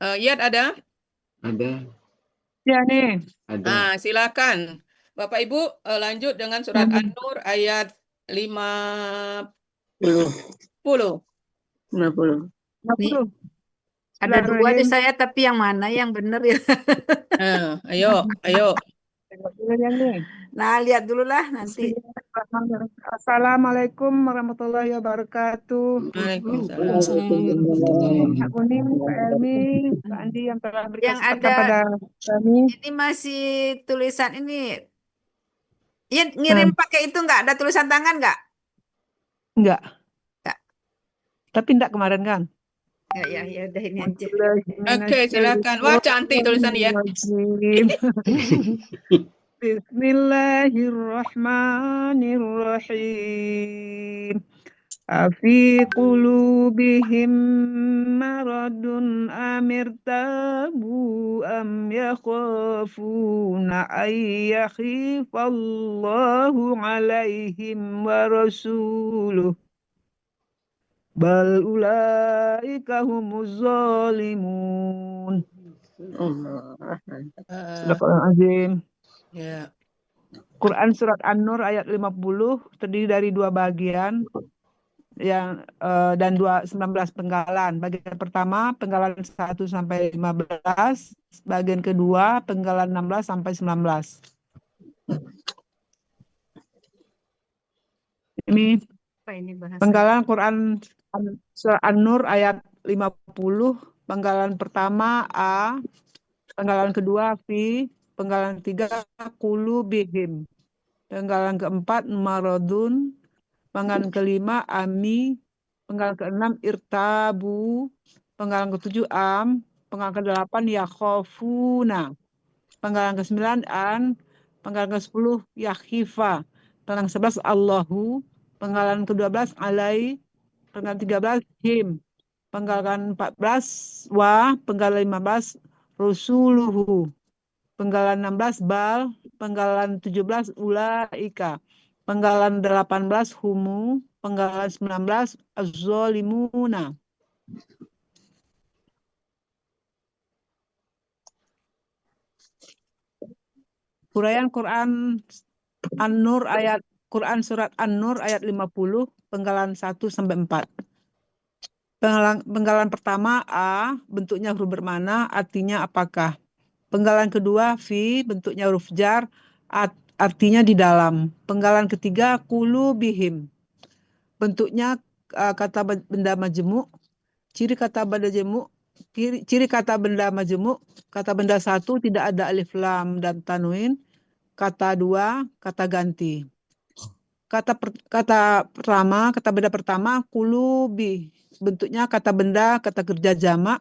Iyad ada? Ada. Ya nih. Ada. Silakan. Bapak Ibu lanjut dengan surat An-Nur ayat 50. 50. Nih, 50. ada dua di Bismillahirrahmanirrahim. saya, tapi yang mana yang benar ya? Ayo. Tengok dulu yang nih. Nah, lihat dulu lah nanti. Bismillahirrahmanirrahim. Assalamualaikum warahmatullahi wabarakatuh. Waalaikumsalam. Pak Kuning, Pak Elmi, Pak Andi yang telah beri Yang kesempatan ada pada kami. ini masih tulisan ini. Ya, ngirim pakai itu nggak? Ada tulisan tangan nggak? Enggak. Nggak. Tapi enggak kemarin kan? Ya, udah ini aja. Oke, silakan. Wah, cantik tulisan ya. Bismillahirrahmanirrahim. Afi qulubihim maradun amirtabu am yakhafuna ay yakhifallahu alaihim wa rasuluh bal ulaika humuz zalimun. Astagfirullahaladzim. Ya. Quran surat An-Nur ayat 50 terdiri dari dua bagian yang dan 19 penggalan. Bagian pertama penggalan 1 sampai 15, bagian kedua penggalan 16 sampai 19. Ini Apa ini bahasa? penggalan Quran surat An-Nur ayat 50, penggalan pertama A, penggalan kedua fi, penggalan ketiga qulubihim, penggalan keempat maradun, penggalan kelima ami, penggalan keenam irtabu, penggalan ketujuh am, penggalan kedelapan yakhafuna, penggalan ke-9 an, penggalan ke-10 yakhifa, penggalan ke-11 Allahu, penggalan ke-12 alai, penggalan 13 him, penggalan 14 wa, penggalan 15 rusuluhu, penggalan 16 bal, penggalan 17 ulaika, penggalan 18 humu, penggalan 19 az-zalimuna. Uraian Quran An-Nur ayat Quran surat An-Nur ayat 50, penggalan 1 sampai 4. Penggalan pertama A, bentuknya huruf bermana, artinya apakah. Penggalan kedua fi, bentuknya huruf jar, artinya di dalam. Penggalan ketiga qulubihim, bentuknya kata benda majemuk. Ciri kata benda majemuk, ciri kata benda majemuk, kata benda satu tidak ada alif lam dan tanwin, kata dua kata ganti. Kata benda pertama kulubi, bentuknya kata benda kata kerja jamak,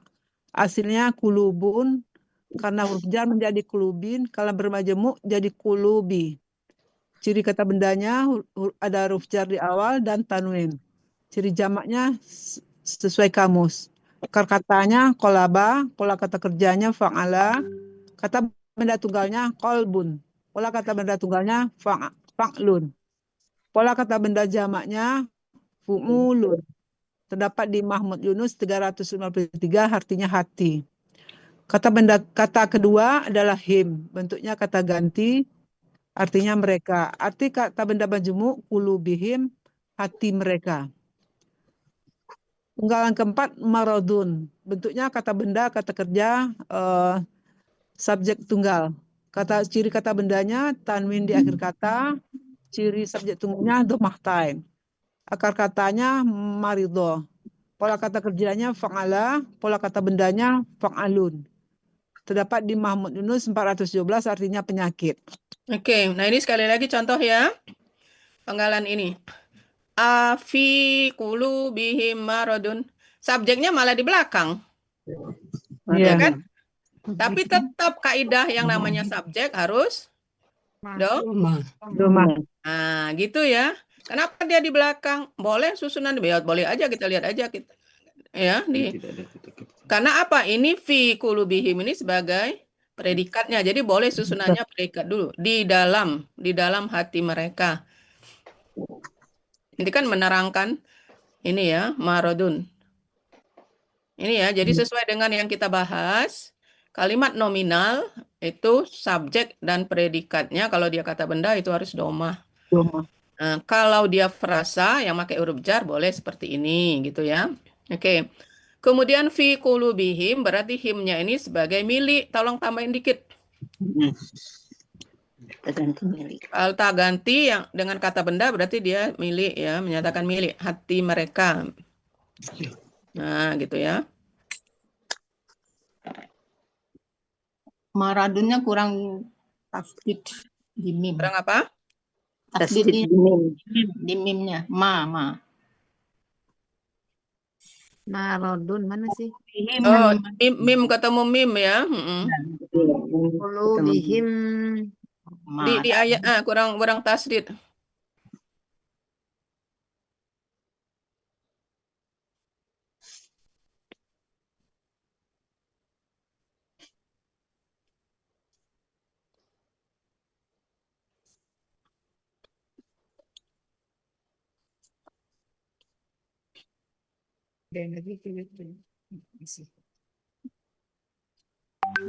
hasilnya kulubun, karena huruf jar menjadi kulubin, kalau bermajemuk jadi kulubi. Ciri kata bendanya ada huruf jar di awal dan tanwin. Ciri jamaknya sesuai kamus. Akar katanya kolaba, pola kata kerjanya fa'ala, kata benda tunggalnya kolbun, pola kata benda tunggalnya fa'lun, pola kata benda jamaknya fu'ulun. Terdapat di Mahmud Yunus 353, artinya hati. Kata kedua adalah him, bentuknya kata ganti, artinya mereka. Arti kata benda majemuk kulubihim, hati mereka. Penggalan keempat maradun, bentuknya kata benda kata kerja subjek tunggal. Ciri kata bendanya tanwin di akhir kata, ciri subjek tunggalnya dhammah tain. Akar katanya marido. Pola kata kerjanya fa'ala, pola kata bendanya fa'alun. Terdapat di Mahmud Yunus 417, artinya penyakit. Oke, nah ini sekali lagi contoh ya. Penggalan ini. Afi qulubihim maradun. Subjeknya malah di belakang. Ya kan? Tapi tetap kaidah yang namanya subjek harus Doma. Nah, gitu ya. Kenapa dia di belakang? Boleh susunan boleh aja kita lihat aja kita. Ya, karena apa? Ini fi kulubihim ini sebagai predikatnya. Jadi boleh susunannya predikat dulu di dalam hati mereka. Ini kan menerangkan ini ya, maradun. Ini ya, jadi sesuai dengan yang kita bahas, kalimat nominal itu subjek dan predikatnya kalau dia kata benda itu harus domah. Doma. Nah, kalau dia frasa yang pakai huruf jar boleh seperti ini gitu ya. Oke. Kemudian fi qulubihim berarti himnya ini sebagai milik. Tolong tambahin dikit. Terganti milik. Kalau tak ganti yang dengan kata benda berarti dia milik ya, menyatakan milik hati mereka. Nah, gitu ya. Maradunnya kurang tasdid di mim. Kurang apa? Tasdidnya di mimnya. Ma. Marodun mana sih? Oh, mim ketemu mim ya. Qulubihim Di ayat kurang tasdid.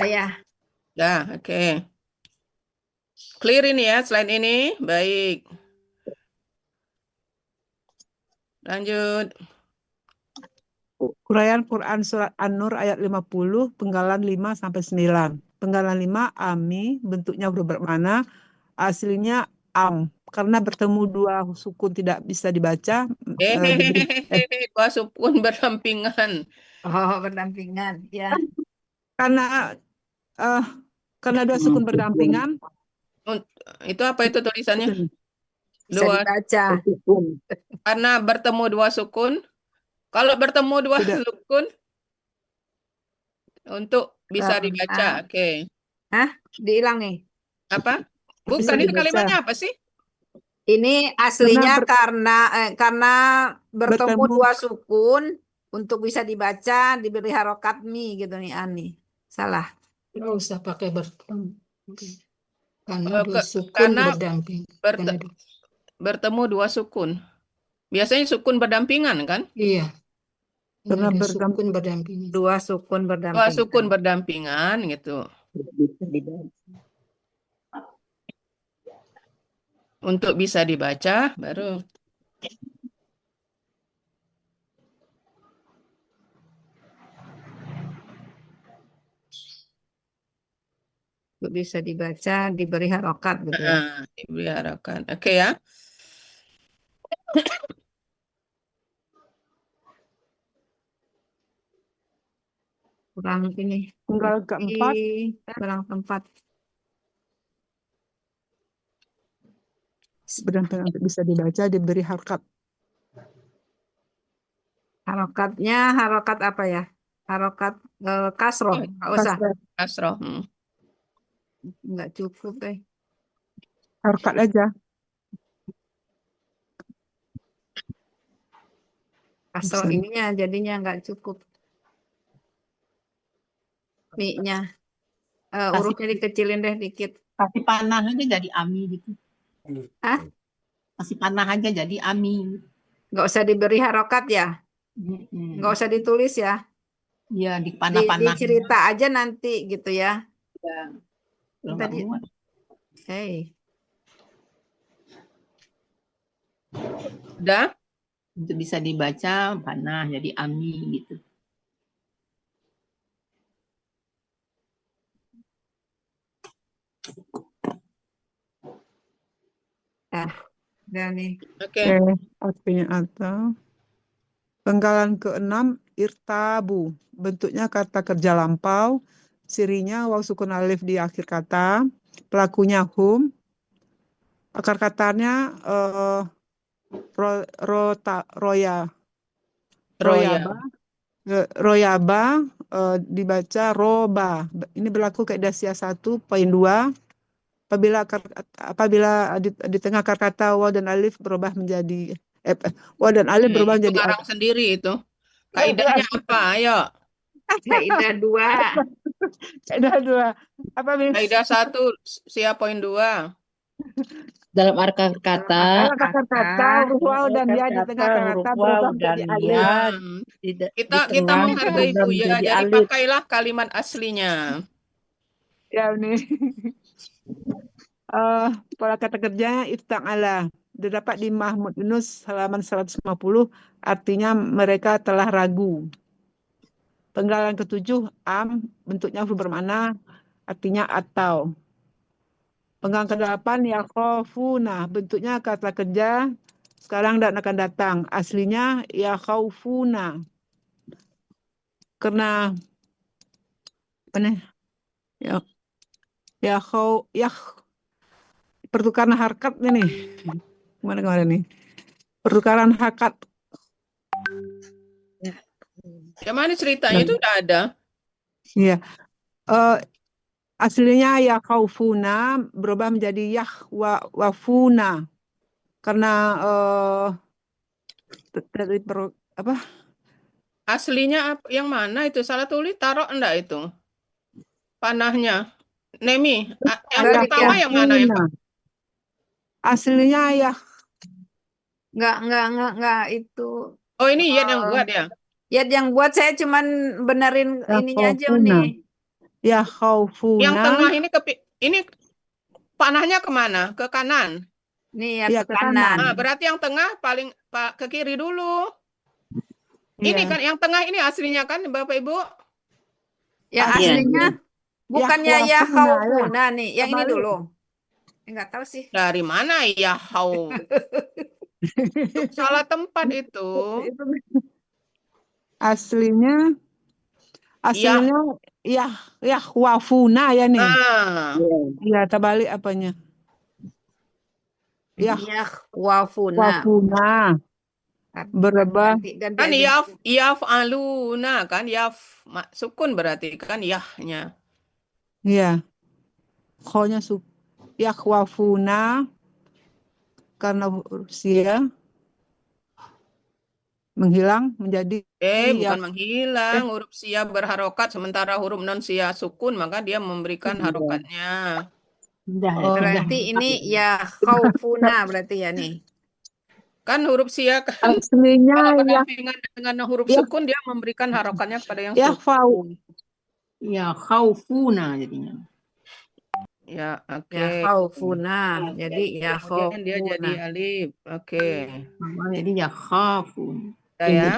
ya. Dah, oke. Clear ini ya, slide ini. Baik. Lanjut. Uraian Quran Surat An-Nur ayat 50, penggalan 5 sampai 9. Penggalan 5, ami, bentuknya huruf bermana, aslinya am. Karena bertemu dua sukun tidak bisa dibaca. Dua sukun berdampingan. Oh, berdampingan. Ya. Karena dua sukun berdampingan, Itu apa itu tulisannya? Bisa dibaca. Karena bertemu dua sukun. Kalau bertemu dua Tidak. sukun untuk bisa Karena- dibaca. Oke. Dihilang nih. Apa? Bukan, Bisa itu dibaca. kalimatnya apa sih? Ini aslinya karena bertemu Bertemu. dua sukun untuk bisa dibaca diberi harokat mi gitu nih Ani. Salah. Nggak usah pakai bertemu. Karena Oh, dua sukun karena berdamping. bertemu dua sukun. Biasanya sukun berdampingan kan? Iya. Karena Karena dua sukun berdampingan. Dua sukun Dua berdampingan. sukun berdampingan gitu. Untuk bisa dibaca baru. Untuk bisa dibaca diberi harokat gitu ya. Diberi harokat. Oke ya. Kurang ini. Penggal keempat, Kurang tempat. berdampingan untuk bisa dibaca diberi harkat. Harokatnya harokat apa ya? Harokat kasroh. Nggak usah. Kasroh. Nggak cukup deh. Harkat aja. Kasroh Bisa. ininya jadinya nggak cukup. Mi-nya. Hurufnya dikecilin deh dikit. Kasih panah aja jadi ami gitu. Hah? Kasih panah aja jadi ami. Nggak usah diberi harokat ya? Nggak usah ditulis ya? Iya, di panah-panah. Dicerita aja nanti gitu ya? Ya. Kalau Tadi. nggak muat. Udah? Untuk bisa dibaca panah jadi ami gitu. Udah nih. Oke. Artinya atau. Penggalan keenam, irtabu. Bentuknya kata kerja lampau. Cirinya waw sukun alif di akhir kata. Pelakunya hum. Akar katanya royaba dibaca roba. Ini berlaku kaidah 1.2. Apabila di tengah akar kata waw dan alif berubah menjadi waw dan alif berubah menjadi Itu ngarang sendiri itu. Kaidahnya apa? Ayo. Kaidah 2. Kaidah 2. Apa, Miss? Kaidah 1, siap poin 2. Dalam akar kata, Dalam akar kata huruf waw dan ya di tengah huruf kata waw berubah dan menjadi alif. ya Hmm. di Kita tengah menghargai berubah Bu ya. menjadi Jadi alif. pakailah kalimat aslinya. Ya ini. Pola kata kerjanya ifta'ala. Didapat di Mahmud Yunus halaman 150, artinya mereka telah ragu. Penggalan ketujuh, bentuknya huruf bermakna, artinya atau. Penggalan ke-8, yakhafuna, bentuknya kata kerja, sekarang dan akan datang. Aslinya yakhafuna. Karena, apa nih? Pertukaran harkat ini. Gimana kemarin nih? Pertukaran harkat. Yang mana ceritanya itu udah ada. Iya. Aslinya yakhafuna berubah menjadi wafuna. Karena dari apa? Aslinya yang mana itu? Salah tulis, taruh enggak itu? Panahnya. Nemi, yang Enggak, pertama yang mana? yakhafuna. Aslinya enggak itu. Oh, ini Yat yang buat ya? Ya yang buat saya cuman benerin ininya aja yakhafuna. nih. Yang Yakhafuna. tengah ini panahnya kemana? Ke kanan. Nih ya Ya, ke ke kanan. Nah, berarti yang tengah paling ke kiri dulu. Ini Iya. kan yang tengah ini aslinya kan Bapak Ibu? Ya Aslinya aslinya bukannya ya yakhafuna, ya. khaufuna nih. Yang ini Kembali. dulu. Enggak tahu sih. Dari mana ya hau? Salah tempat itu. Aslinya yakhwafuna ya nih. Ah, Ya, terbalik apanya? Yakhwafuna. Berubah Ganti kan aja. yaf'aluna kan sukun berarti kan yahnya. ya. Khonya yakhwafuna karena usia menghilang menjadi Bukan menghilang. Huruf sia berharokat sementara huruf non sia sukun, maka dia memberikan harokatnya. Berarti ini ya khaufuna berarti ya nih. Kan huruf sia kan aslinya kalau berdampingan dengan huruf sukun dia memberikan harokatnya kepada yang sukun. Ya khaufuna jadinya. Ya, oke. Ya khaufuna. Jadi ya Kemudian dia jadi khaufuna. alif. Oke. Jadi ya khafun. Udah ya.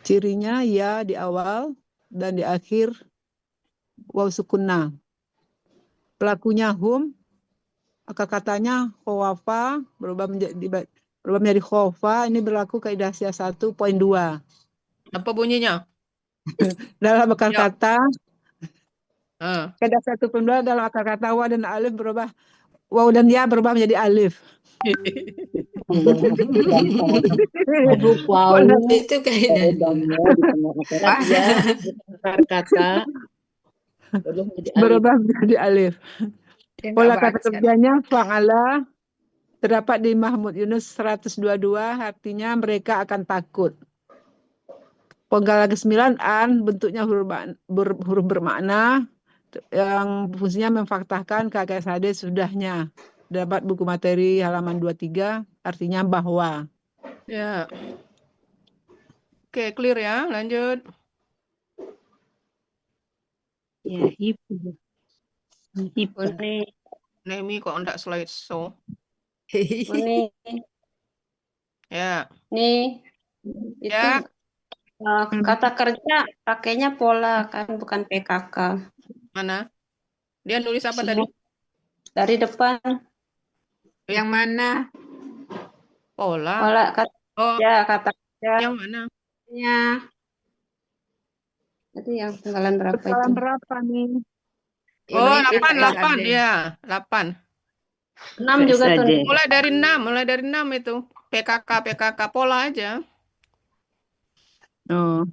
Cirinya ya di awal dan di akhir waw sukunna. Pelakunya hum, akar katanya khawafa berubah menjadi khofa. Ini berlaku kaidah sia 1.2. Apa bunyinya? Dalam akar Ya. kata Ah. kaidah 1.2 dalam akar kata waw dan alif berubah, waw dan ya berubah menjadi alif. Huruf waw Itu kayaknya. akar kata berubah menjadi alif. Pola kata kerjanya fa'ala terdapat di Mahmud Yunus 122, artinya mereka akan takut. Penggalan ke-9 bentuknya huruf bermakna yang fungsinya memfaktahkan KKS hadis sudahnya. Dapat buku materi halaman 23, artinya bahwa. Ya. Oke, clear ya. Lanjut. Ya, hipu. Nemi kok enggak slideshow? Ini, Ya. nih, itu Ya. kata kerja pakainya pola kan, bukan PKK. Mana? Dia nulis apa Semua tadi? dari depan Yang mana? Pola. pola kata Oh, kerja, kata kerja. yang mana? Jadi yang penggalan berapa Penggalan itu? berapa nih? Oh, Ini 8 SAD. ya, 8. 6 juga tuh. Mulai dari 6 itu. PKK pola aja. Oh.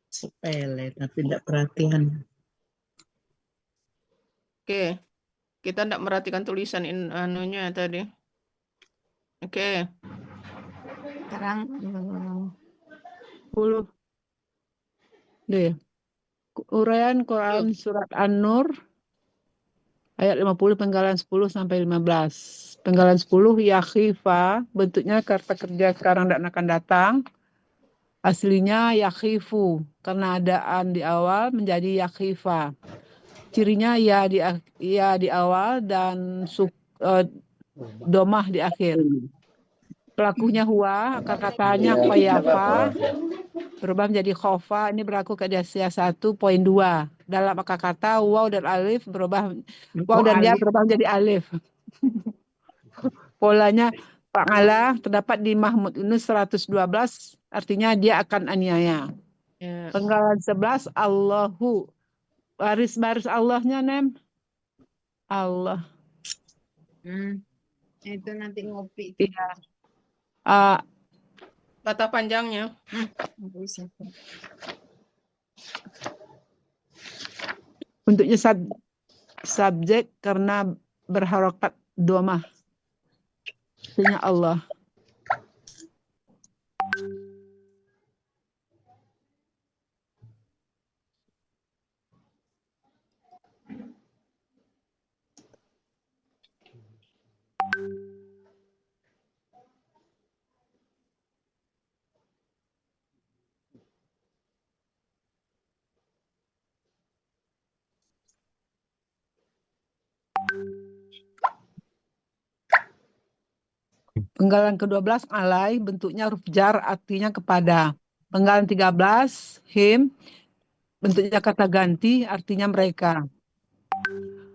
Sepele tapi tidak perhatian. Oke. Kita enggak merhatikan tulisan anunya tadi. Oke. Sekarang 10. Deh. Uraian Yuk. Quran Surat An-Nur ayat 50 penggalan 10 sampai 15. Penggalan 10 yakhifa, bentuknya kata kerja sekarang dan akan datang. Aslinya yakhifu, karena adaan di awal menjadi yakhifa. Cirinya ya di awal dan domah di akhir. Pelakunya huwa, akar katanya qayafa, berubah menjadi khofa. Ini berlaku ke Asia 1.2. Dalam akar kata waw dan alif berubah, waw Oh, dan ya alif. berubah menjadi alif. Polanya fa'ala terdapat di Mahmud Yunus 112, artinya dia akan aniaya. Ya. Penggalan 11 Allahu. Baris-baris Allahnya, Nem. Allah. Itu nanti ngopi. Iya. Ah, Kata panjangnya. Bisa. bentuknya subjek karena berharokat domah. Artinya Allah. Penggalan ke-12 alai, bentuknya huruf jar, artinya kepada. Penggalan 13 him, bentuknya kata ganti, artinya mereka.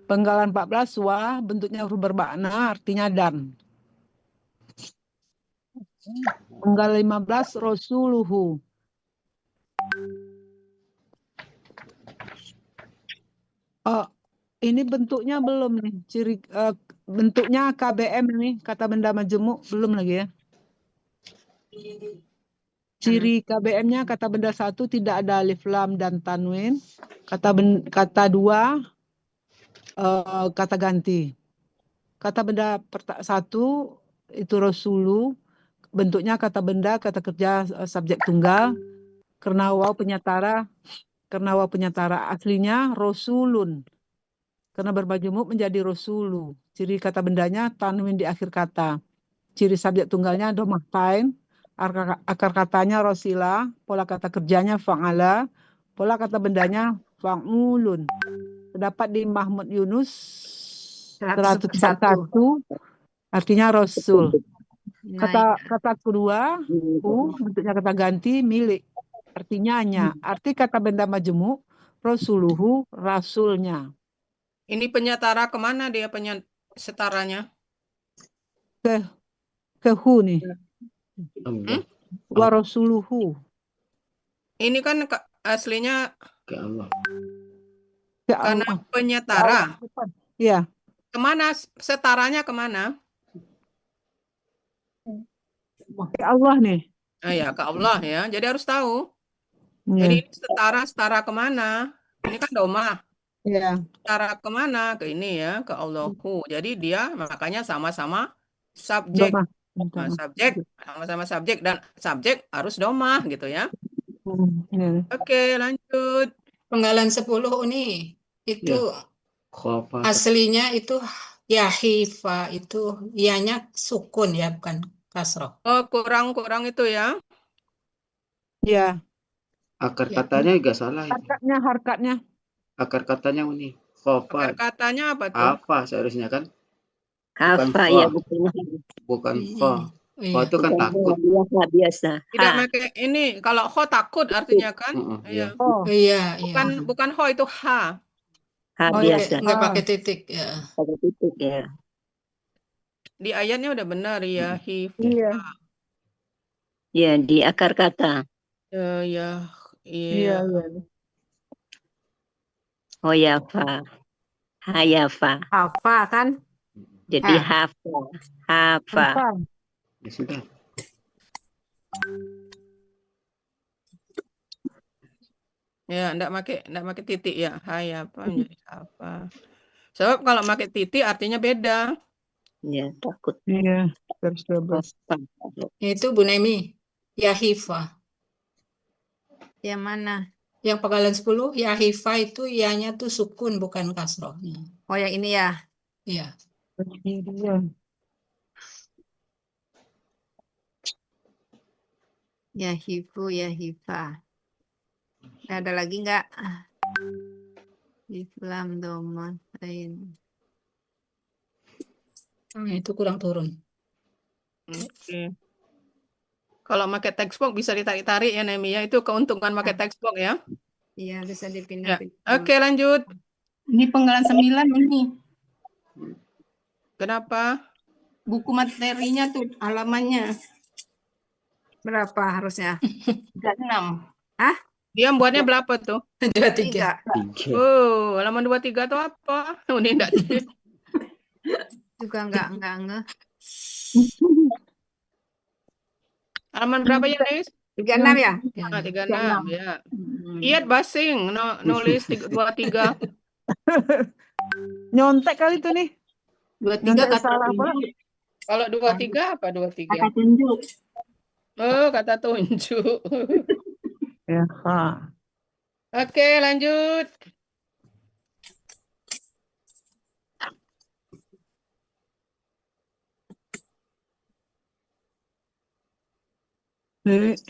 Penggalan 14 wa, bentuknya huruf bermakna, artinya dan. Penggalan 15 rasuluhu. Oh, ini bentuknya belum nih. Bentuknya KBM nih, kata benda majemuk belum lagi ya. Ciri KBM-nya kata benda 1 tidak ada alif lam dan tanwin. Kata 2 kata ganti. Kata benda 1 itu rasulu, bentuknya kata benda, kata kerja subjek tunggal. Karena waw penyatara aslinya rasulun. Karena bermajemuk menjadi rasulu. Ciri kata bendanya tanwin di akhir kata. Ciri subjek tunggalnya domah tain. Akar katanya rosila. Pola kata kerjanya fa'ala. Pola kata bendanya fa'ulun. Terdapat di Mahmud Yunus 141. Artinya rasul. Kata kedua, bentuknya kata ganti, milik. Artinya nya. Arti kata benda majemuk, rasuluhu, rasulnya. Ini penyetara kemana dia setaranya? Ke hu nih. Hmm? Wa rasuluhu. Ini kan aslinya Ke Allah. Ke karena Allah. penyetara. Iya. Kemana setaranya kemana? Ke Allah nih. Ah ya, ke Allah ya. Jadi harus tahu. Iya. Jadi ini setara kemana? Ini kan domah. Iya. Setara kemana? Ke ini ya, ke Allahu. Jadi dia makanya sama-sama subjek. Domah. Nah, subjek, sama-sama subjek dan subjek harus domah gitu ya. Iya. Oke, lanjut. Penggalan 10 nih. Itu Khofa. aslinya itu yahifa, itu ianya sukun ya, bukan kasroh. Oh, kurang itu ya. Iya. Akar Ya. katanya juga salah itu. Harkatnya. Akar katanya ini khofa. Akar katanya apa tuh? Apa seharusnya kan? Hafa kha. ya Bukan kha. Kha Iya. itu kan takut. biasa. Tidak pakai ini. Kalau ho takut artinya kan? Iya. Oh. Iya, Bukan ho itu ha. Ha Oh, biasa. nggak pakai titik ya. Pakai titik ya. Di ayatnya udah benar ya. Iya. Ya, di akar kata. Iya. Iya. Hoyafa. Hayafa. Hafa kan? Jadi hafa. Hafa. Ya sudah. Ya, enggak pakai titik ya. Hai apa menjadi apa? Sebab kalau pakai titik artinya beda. Ya, takut. Iya. 112. Itu Bu Nemi, yahifa. Yang mana? Yang panggalan 10, ya hifa itu ianya tuh sukun bukan kasrohnya. Oh, yang ini ya. Iya. Ini dia. Ya hifu, ya hifa. Ada lagi nggak? Islam doma. Itu kurang turun. Oke. Kalau pakai textbook bisa ditarik-tarik ya Nemi ya. Itu keuntungan pakai textbook ya. Iya, bisa Ya. dipindah-pindah. Oke, lanjut. Ini penggalan 9 ini. Kenapa? Buku materinya tuh halamannya Berapa harusnya? 36. Dia buatnya berapa tuh? 23. 3. Oh, halaman 23 tuh apa? Oh, ini enggak. Juga nggak nge. Halaman berapa ya, Nis? 36 ya? Ah, 36 ya. Iyat basing nulis 23. Nyontek kali itu nih. 23 Nyontek kata salah apa? tunjuk. Kalau 23 apa 23? Kata tunjuk. Oh, kata tunjuk. Ya, ha. Oke, lanjut. Jadi,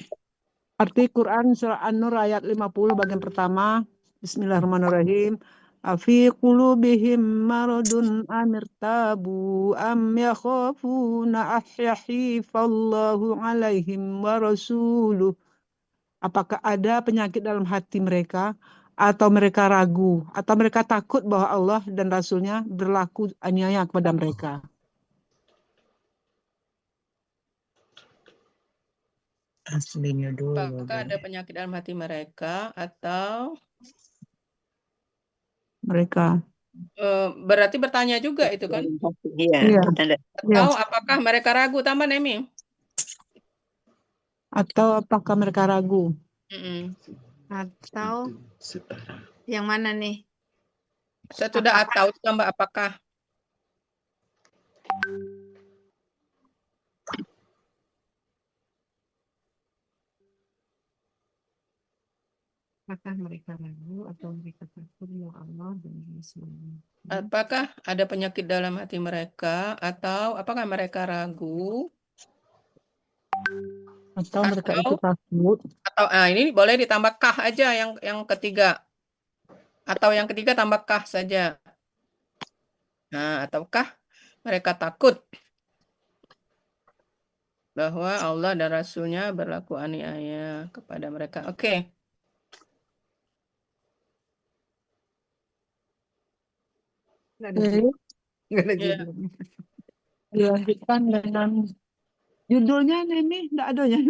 arti Quran surah An-Nur ayat 50 bagian pertama. Bismillahirrahmanirrahim. Afi qulubihim maradun amirtabu am yakhafuna ahyahifallahu alaihim wa rasuluh. Apakah ada penyakit dalam hati mereka atau mereka ragu atau mereka takut bahwa Allah dan Rasulnya berlaku aniaya kepada mereka. Aslinya dulu. Apakah ada penyakit dalam hati mereka atau Mereka. berarti bertanya juga itu kan? Iya, Iya. tanda. Atau apakah mereka ragu? Tambah Nemi. Atau apakah mereka ragu? Atau Setara. yang mana nih? Sesudah atau tambah apakah? Apakah mereka ragu atau mereka takut ya Allah dan Rasulnya? Apakah ada penyakit dalam hati mereka atau apakah mereka ragu Atau mereka itu atau takut? ini boleh ditambah kah aja yang ketiga. Atau yang ketiga tambah kah saja. Nah, ataukah mereka takut bahwa Allah dan Rasulnya berlaku aniaya kepada mereka. Oke. Nggak ada Jadi, nggak ada Ya. judulnya. dilanjutkan dengan judulnya ini enggak ada ya.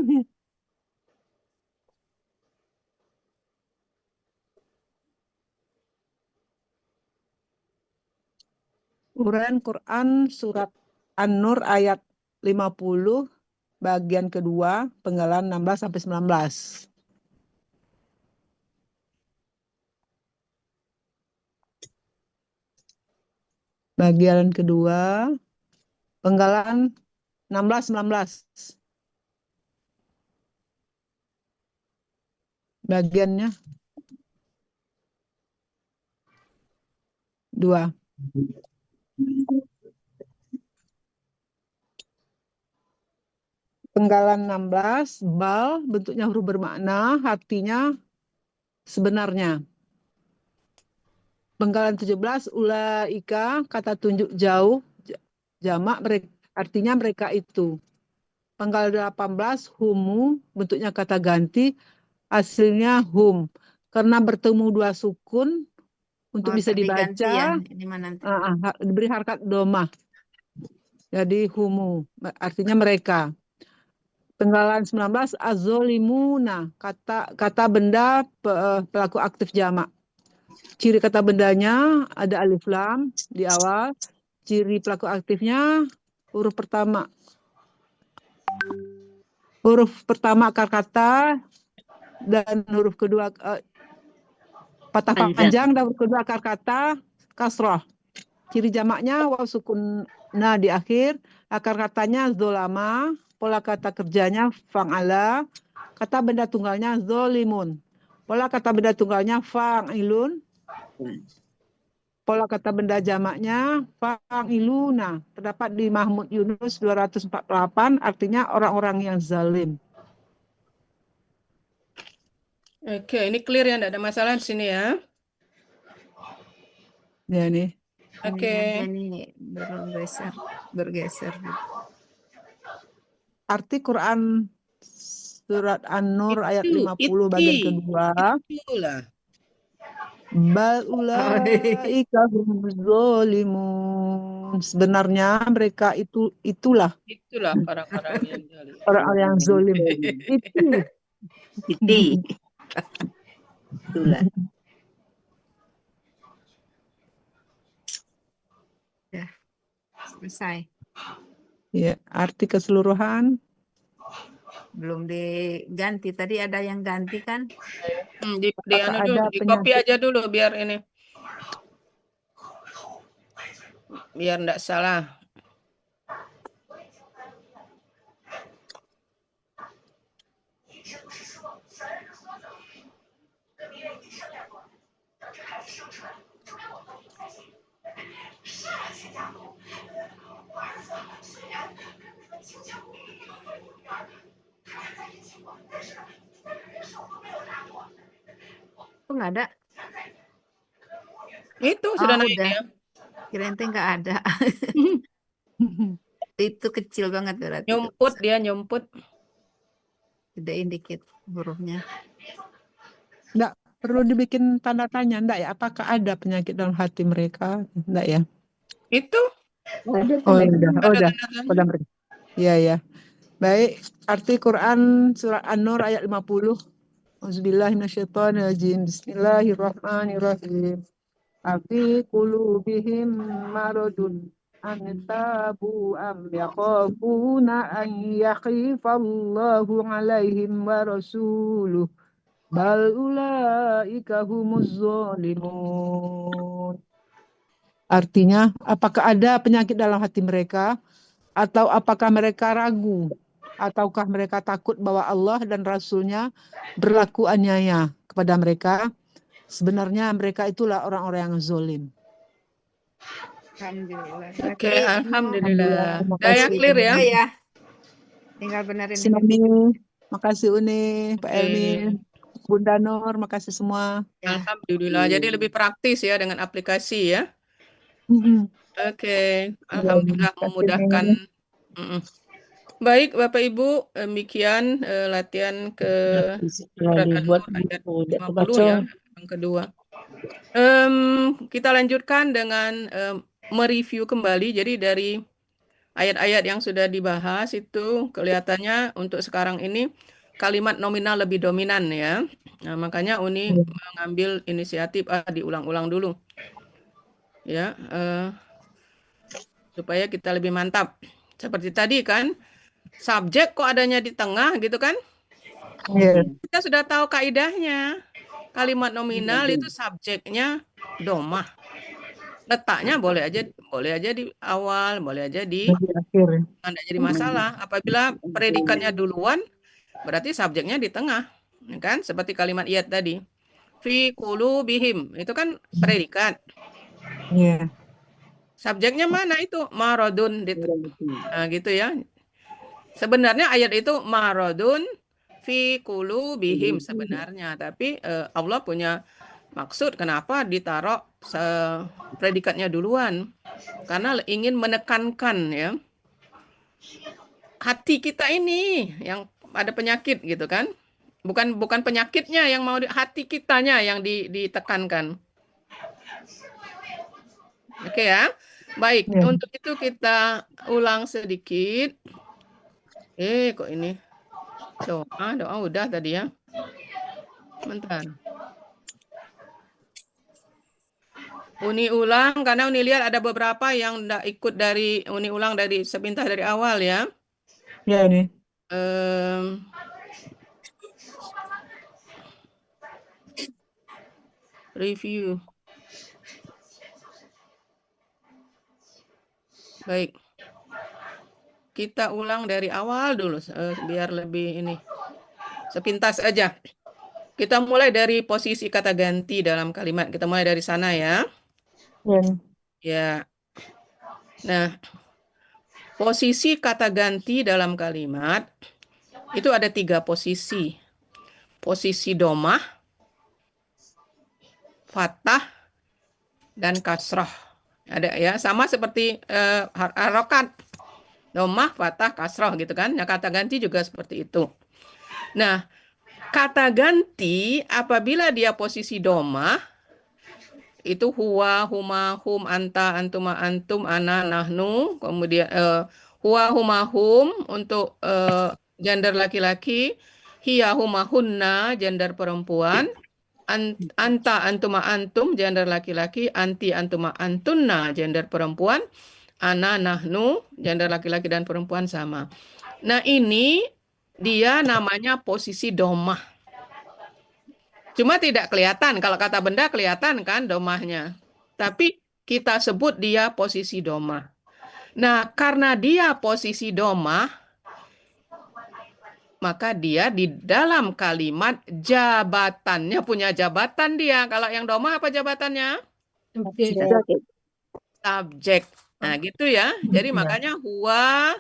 Uraian Quran surat An-Nur ayat 50 bagian kedua penggalan 16 sampai 19. Bagian kedua penggalan 16-19. Bagiannya 2. Penggalan 16, bal bentuknya huruf bermakna, artinya sebenarnya. Penggalan 17, ulaika kata tunjuk jauh, jamak artinya mereka itu. Penggalan 18, humu bentuknya kata ganti, hasilnya hum. Karena bertemu dua sukun untuk bisa tadi ganti dibaca, ya. Ini mana nanti? diberi harkat domah. Jadi humu artinya mereka. Penggalan 19 azolimuna kata benda pelaku aktif jamak. Ciri kata bendanya ada alif lam di awal. Ciri pelaku aktifnya huruf pertama. Huruf pertama akar kata dan huruf kedua patah panjang dan huruf kedua akar kata kasroh. Ciri jamaknya waw sukun na di akhir. Akar katanya zolama. Pola kata kerjanya fa'ala, kata benda tunggalnya zolimun. Pola kata benda tunggalnya fa'ilun. Pola kata benda jamaknya fa'iluna. Terdapat di Mahmud Yunus 248, artinya orang-orang yang zalim. Oke, ini clear ya, enggak ada masalah di sini ya. Ya nih. Oke. Kayaknya ini bergeser. Arti Quran surat An-Nur ayat Itu, 50 bagian kedua. itulah. Bal ulaika humuz zalimun. Sebenarnya mereka itulah Itulah orang-orang yang zalim. orang-orang yang zalim. Itulah. Selesai. Ya, arti keseluruhan. Belum diganti. Tadi ada yang ganti kan? Di Apakah anu dulu, ada di copy penyakit? aja dulu biar ini. Biar enggak salah. Itu nggak ada. Itu sudah naik Udah. ya. Kirain teh nggak ada. Itu kecil banget berarti. Nyumput dia, nyumput. Gedein dikit hurufnya. Enggak perlu dibikin tanda tanya, enggak ya? Apakah ada penyakit dalam hati mereka? Enggak ya? Itu. Oh, udah. Udah. Iya, ya. Baik, arti Quran surat An-Nur ayat 50. Auzubillahi minasyaitonirrajim. Bismillahirrahmanirrahim. Afi qulubihim maradun an tabu am yakhafuna an yakhifallahu alaihim wa rasuluh. Bal ulaika humuz zalimun. Artinya, apakah ada penyakit dalam hati mereka, atau apakah mereka ragu, ataukah mereka takut bahwa Allah dan Rasul-Nya berlaku aniaya kepada mereka? Sebenarnya mereka itulah orang-orang yang zalim. Alhamdulillah. Oke, Berarti alhamdulillah. Terima Udah ya, kasih. clear ya. ya. Tinggal benerin. Sinami, makasih Uni, Pak Oke. Elmi, Bunda Nur, makasih semua. Ya. Alhamdulillah. Jadi lebih praktis ya dengan aplikasi ya. Oke, alhamdulillah memudahkan. Baik, Bapak Ibu, demikian latihan ke surat An-Nur ayat 50 ya, yang kedua. Kita lanjutkan dengan mereview kembali. Jadi dari ayat-ayat yang sudah dibahas itu kelihatannya untuk sekarang ini kalimat nominal lebih dominan ya. Nah, makanya Uni mengambil inisiatif diulang-ulang dulu. Ya, supaya kita lebih mantap. Seperti tadi kan, subjek kok adanya di tengah gitu kan? Kita sudah tahu kaidahnya. Kalimat nominal itu subjeknya domah. Letaknya boleh aja di awal, boleh aja di akhir. Tidak jadi masalah. Apabila predikatnya duluan, berarti subjeknya di tengah, kan? Seperti kalimat iyat tadi. Fi qulubihim, itu kan predikat. Iya. Subjeknya mana itu? Maradun. Nah, gitu ya. Sebenarnya ayat itu maradun fi qulubihim sebenarnya, tapi Allah punya maksud kenapa ditaruh predikatnya duluan. Karena ingin menekankan ya. Hati kita ini yang ada penyakit gitu kan. Bukan penyakitnya yang mau hati kitanya yang ditekankan. Oke ya. Baik, untuk itu kita ulang sedikit. Kok ini doa udah tadi ya. Bentar. Uni ulang karena Uni lihat ada beberapa yang enggak ikut dari Uni ulang dari sepintas dari awal ya. Ya ini. Review. Baik. Kita ulang dari awal dulu biar lebih ini. Sepintas aja. Kita mulai dari posisi kata ganti dalam kalimat. Kita mulai dari sana ya. Ya. Nah, posisi kata ganti dalam kalimat itu ada 3 posisi. Posisi domah, fathah, dan kasrah. Ada ya, sama seperti harokat. Domah, fathah, kasrah gitu kan. Nah, kata ganti juga seperti itu. Nah, kata ganti apabila dia posisi domah itu huwa, huma, hum, anta, antuma, antum, ana, nahnu, kemudian huwa, huma, hum untuk gender laki-laki, hiya, huma, hunna gender perempuan, anta, antuma, antum gender laki-laki, anti, antuma, antunna gender perempuan, ana, nahnu gender laki-laki dan perempuan sama. Nah, ini dia namanya posisi domah. Cuma tidak kelihatan. Kalau kata benda kelihatan kan domahnya. Tapi kita sebut dia posisi domah. Nah, karena dia posisi domah, maka dia di dalam kalimat jabatannya punya jabatan dia. Kalau yang domah apa jabatannya? Subjek. Nah, gitu ya. Jadi makanya huwa,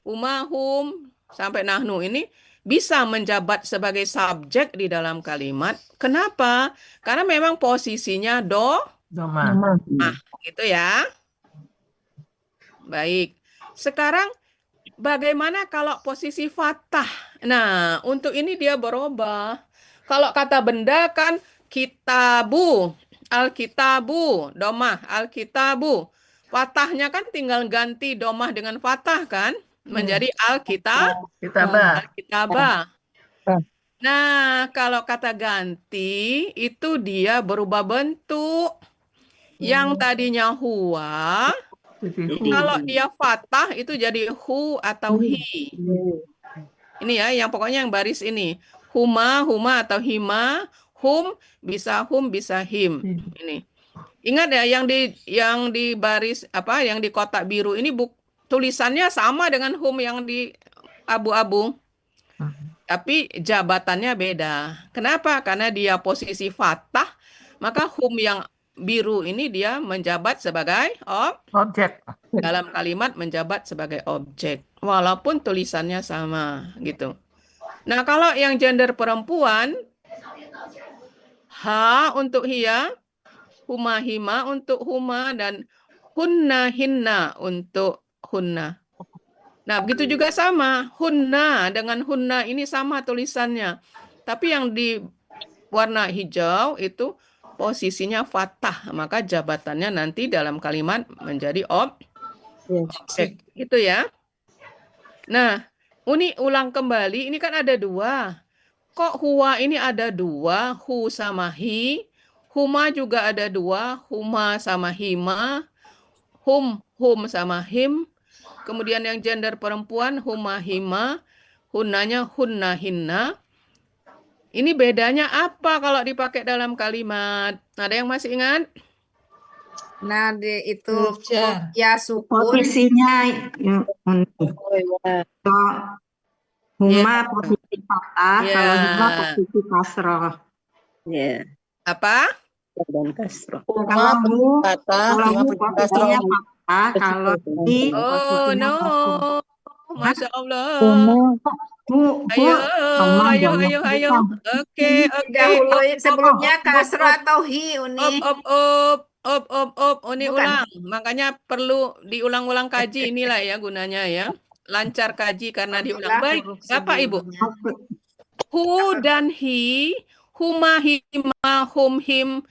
huma, hum, sampai nahnu ini bisa menjabat sebagai subjek di dalam kalimat. Kenapa? Karena memang posisinya domah. Nah, gitu ya. Baik. Sekarang bagaimana kalau posisi fathah? Nah, untuk ini dia berubah. Kalau kata benda kan kitabu, alkitabu, domah, alkitabu. Fathahnya kan tinggal ganti domah dengan fathah kan? Menjadi alkitabah. Nah, kalau kata ganti itu dia berubah bentuk. Yang tadinya huwa, kalau dia fathah itu jadi hu atau hi. Ini ya, yang pokoknya yang baris ini. Huma, huma atau hima, hum bisa him. Ini. Ingat ya yang di baris apa yang di kotak biru ini tulisannya sama dengan hum yang di abu-abu. Tapi jabatannya beda. Kenapa? Karena dia posisi fathah, maka hum yang biru ini dia menjabat sebagai objek. Dalam kalimat menjabat sebagai objek. Walaupun tulisannya sama gitu. Nah, kalau yang gender perempuan, ha untuk hiya, huma hima untuk huma, dan hunna hinna untuk hunna. Nah, begitu juga sama. Hunna dengan hunna ini sama tulisannya. Tapi yang di warna hijau itu posisinya fathah. Maka jabatannya nanti dalam kalimat menjadi objek. Gitu ya. Nah, Uni ulang kembali. Ini kan ada 2. Kok huwa ini ada 2? Hu sama hi. Huma juga ada 2. Huma sama hima. Hum sama him. Kemudian yang gender perempuan, huma hima. Hunnanya hunna hinna. Ini bedanya apa kalau dipakai dalam kalimat? Ada yang masih ingat? Nah, itu ya sukun. Posisinya huma posisi fathah, kalau hima posisi kasroh. Ya. Apa? Dan kasroh. Kalau hu posisinya fathah, kalau hi posisinya kasroh. Masya Allah. Hu, Ayo. Oke. Dahului sebelumnya kasroh atau hi, Uni. Uni Bukan. ulang. Makanya perlu diulang-ulang kaji inilah ya gunanya ya. Lancar kaji karena diulang. Baik, Bapak Ibu. Hu dan hi, huma hima, hum him,